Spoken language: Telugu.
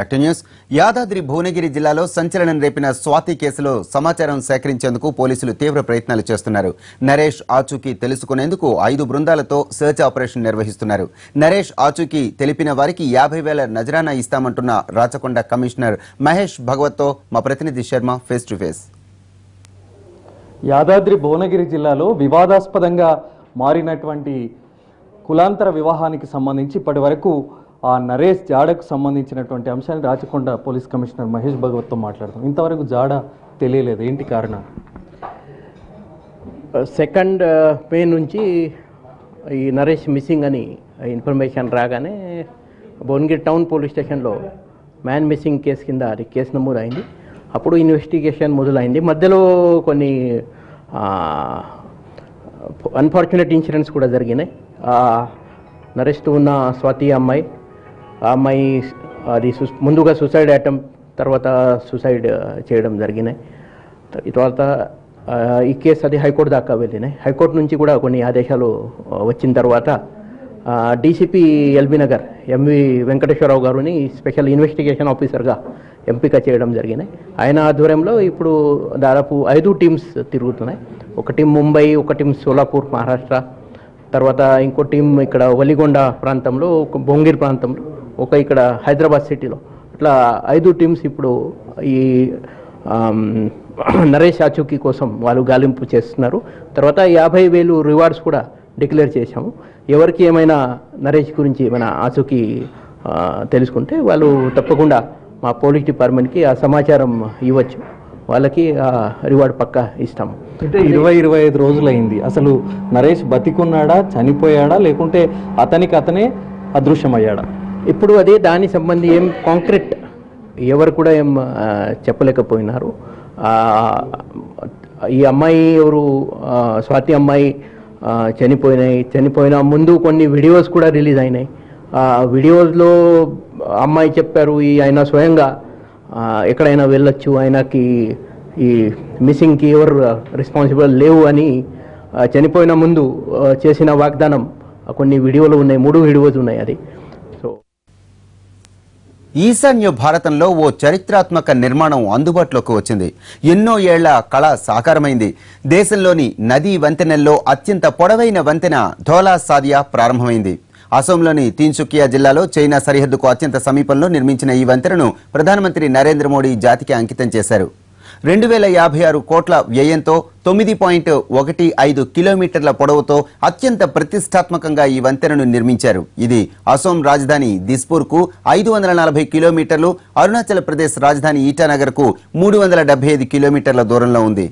Back to news. Yadadri Bhuvanagiri జిల్లాలో సంచలనం రేపిన స్వాతి కేసులో సమాచారం సేకరించేందుకు పోలీసులు తీవ్ర ప్రయత్నాలు చేస్తున్నారు. నరేష్ ఆచూకీ తెలుసుకునేందుకు 5 బృందాలతో సెర్చ్ ఆపరేషన్ నిర్వహిస్తున్నారు. నరేష్ ఆచూకీ తెలిపిన వారికి 50,000 నజరానా ఇస్తామంటున్న రాచకొండ కమిషనర్ మహేష్ భగవత్తో మా ప్రతినిధి Sharma face to face. Yadadri Bhuvanagiri జిల్లాలో వివాదాస్పదంగా మారినటువంటి కులాంతర వివాహానికి సంబంధించి ఇప్పటి వరకు ఆ నరేష్ జాడకు సంబంధించినటువంటి అంశాన్ని రాచకొండ పోలీస్ కమిషనర్ మహేష్ భగవత్తో మాట్లాడతాం. ఇంతవరకు జాడ తెలియలేదు, ఏంటి కారణం? 2 మే నుంచి ఈ నరేష్ మిస్సింగ్ అని ఇన్ఫర్మేషన్ రాగానే భువనగిరి టౌన్ పోలీస్ స్టేషన్లో మ్యాన్ మిస్సింగ్ కేసు కింద అది కేసు నమోదైంది. అప్పుడు ఇన్వెస్టిగేషన్ మొదలైంది. మధ్యలో కొన్ని అన్ఫార్చునేట్ ఇన్సిడెంట్స్ కూడా జరిగినాయి. నరేష్తో ఉన్న స్వాతి అమ్మాయి, ఆ అమ్మాయి అది ముందుగా సూసైడ్ అటెంప్ట్, తర్వాత సూసైడ్ చేయడం జరిగినాయి. తర్వాత ఈ కేసు అది హైకోర్టు దాకా వెళ్ళినాయి. హైకోర్టు నుంచి కూడా కొన్ని ఆదేశాలు వచ్చిన తర్వాత DCP LB Nagar MV Venkateswararao గారిని స్పెషల్ ఇన్వెస్టిగేషన్ ఆఫీసర్గా ఎంపిక చేయడం జరిగినాయి. ఆయన ఆధ్వర్యంలో ఇప్పుడు దాదాపు 5 టీమ్స్ తిరుగుతున్నాయి. ఒక టీం ముంబై, ఒక టీం సోలాపూర్ మహారాష్ట్ర, తర్వాత ఇంకో టీం ఇక్కడ వలిగొండ ప్రాంతంలో, ఒక భువనగిరి ప్రాంతంలో, ఒక ఇక్కడ హైదరాబాద్ సిటీలో, ఇట్లా 5 టీమ్స్ ఇప్పుడు ఈ నరేష్ ఆచూకీ కోసం వాళ్ళు గాలింపు చేస్తున్నారు. తర్వాత 50,000 రివార్డ్స్ కూడా డిక్లేర్ చేశాము. ఎవరికి ఏమైనా నరేష్ గురించి ఏమైనా ఆచూకీ తెలుసుకుంటే వాళ్ళు తప్పకుండా మా పోలీస్ డిపార్ట్మెంట్కి ఆ సమాచారం ఇవ్వచ్చు. వాళ్ళకి రివార్డ్ పక్కా ఇస్తాము. అంటే 20-25 రోజులైంది. అసలు నరేష్ బతికున్నాడా, చనిపోయాడా, లేకుంటే అతనే అదృశ్యమయ్యాడా? ఇప్పుడు అదే దాని సంబంధి ఏం కాంక్రీట్ ఎవరు కూడా ఏం చెప్పలేకపోయినారు. ఈ అమ్మాయి ఎవరు, స్వాతి అమ్మాయి చనిపోయిన ముందు కొన్ని వీడియోస్ కూడా రిలీజ్ అయినాయి. ఆ వీడియోస్లో అమ్మాయి చెప్పారు ఆయన స్వయంగా ఎక్కడైనా వెళ్ళొచ్చు, ఆయనకి ఈ మిస్సింగ్కి ఎవరు రెస్పాన్సిబుల్ లేవు అని చనిపోయిన ముందు చేసిన వాగ్దానం కొన్ని వీడియోలు ఉన్నాయి, 3 వీడియోస్ ఉన్నాయి. అది ఈశాన్య భారతంలో ఓ చారిత్రాత్మక నిర్మాణం అందుబాటులోకి వచ్చింది. ఎన్నో ఏళ్ల కళ సాకారమైంది. దేశంలోని నదీ వంతెనల్లో అత్యంత పొడవైన వంతెన ధోలా సాదియా ప్రారంభమైంది. అసోంలోని తిన్సుకియా జిల్లాలో చైనా సరిహద్దుకు అత్యంత సమీపంలో నిర్మించిన ఈ వంతెనను ప్రధానమంత్రి నరేంద్ర మోడీ జాతికి అంకితం చేశారు. 2056 కోట్ల వ్యయంతో 9.15 కిలోమీటర్ల పొడవుతో అత్యంత ప్రతిష్టాత్మకంగా ఈ వంతెనను నిర్మించారు. ఇది అసోం రాజధాని దిస్పూర్కు 540 కిలోమీటర్లు, అరుణాచల్ ప్రదేశ్ రాజధాని ఈటానగర్కు 375 కిలోమీటర్ల దూరంలో ఉంది.